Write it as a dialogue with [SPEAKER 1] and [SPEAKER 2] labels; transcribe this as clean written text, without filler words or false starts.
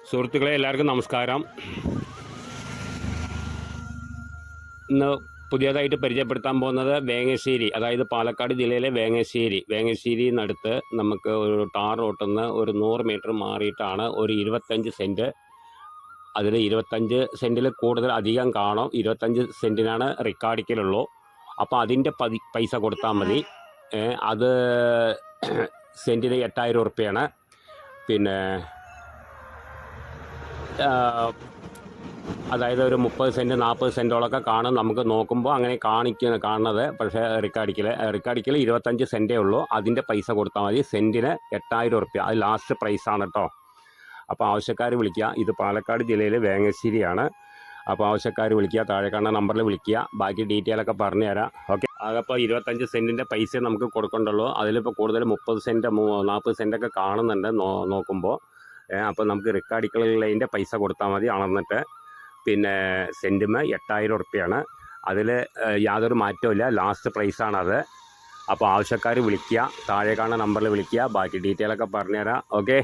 [SPEAKER 1] സുഹൃത്തുക്കളെ എല്ലാവർക്കും നമസ്കാരം. ഇന്ന് പുതിയതായിട്ട് പരിചയപ്പെടുത്താൻ പോകുന്നത് വേങ്ങശ്ശേരി, അതായത് പാലക്കാട് ജില്ലയിലെ വേങ്ങശ്ശേരിന്നടുത്ത് നമുക്ക് ഒരു ടാർ റോട്ടിൽ നിന്ന് ഒരു 100 മീറ്റർ മാറിയിട്ടാണ് ഒരു 25 സെൻറ്റ്. അതിൽ 25 സെൻറ്റിൽ കൂടുതൽ അധികം കാണും. 25 സെൻറ്റിനാണ് റിക്കാർഡിക്കലുള്ളൂ. അപ്പോൾ അതിൻ്റെ പൈസ കൊടുത്താൽ മതി. അത് സെൻറ്റിന് 8000 ഉറുപ്പ്യാണ്. പിന്നെ അതായത് ഒരു 30 സെൻറ്റ് 40 സെൻറ്റോളൊക്കെ കാണും. നമുക്ക് നോക്കുമ്പോൾ അങ്ങനെ കാണുന്നത്. പക്ഷേ റിക്കാർഡിക്കൽ 25 സെൻറ്റേ ഉള്ളൂ. അതിൻ്റെ പൈസ കൊടുത്താൽ മതി. സെൻറ്റിന് 8000 ഉറുപ്പ്യ. അത് ലാസ്റ്റ് പ്രൈസാണ് കേട്ടോ. അപ്പോൾ ആവശ്യക്കാർ വിളിക്കുക. ഇത് പാലക്കാട് ജില്ലയിൽ വേങ്ങശ്ശേരിയാണ്. അപ്പോൾ ആവശ്യക്കാർ വിളിക്കുക, താഴെ കാണുന്ന നമ്പറിൽ വിളിക്കുക. ബാക്കി ഡീറ്റെയിലൊക്കെ പറഞ്ഞു തരാം. ഓക്കെ. അതപ്പോൾ 25 സെൻറ്റിൻ്റെ പൈസ നമുക്ക് കൊടുക്കണ്ടുള്ളൂ. അതിലിപ്പോൾ കൂടുതൽ 30 സെൻറ്റ് 40 സെൻറ്റൊക്കെ കാണുന്നുണ്ട് നോക്കുമ്പോൾ. അപ്പോൾ നമുക്ക് റിക്കാർഡിക്കലിൻ്റെ പൈസ കൊടുത്താൽ മതി അളന്നിട്ട്. പിന്നെ സെൻറ്റിന് 8000 ഉറുപ്പ്യാണ്. അതിൽ യാതൊരു മാറ്റവും, ലാസ്റ്റ് പ്രൈസാണത്. അപ്പോൾ ആവശ്യക്കാർ വിളിക്കുക, താഴെ കാണുന്ന നമ്പറിൽ വിളിക്കുക. ബാക്കി ഡീറ്റെയിലൊക്കെ പറഞ്ഞുതരാം. ഓക്കെ.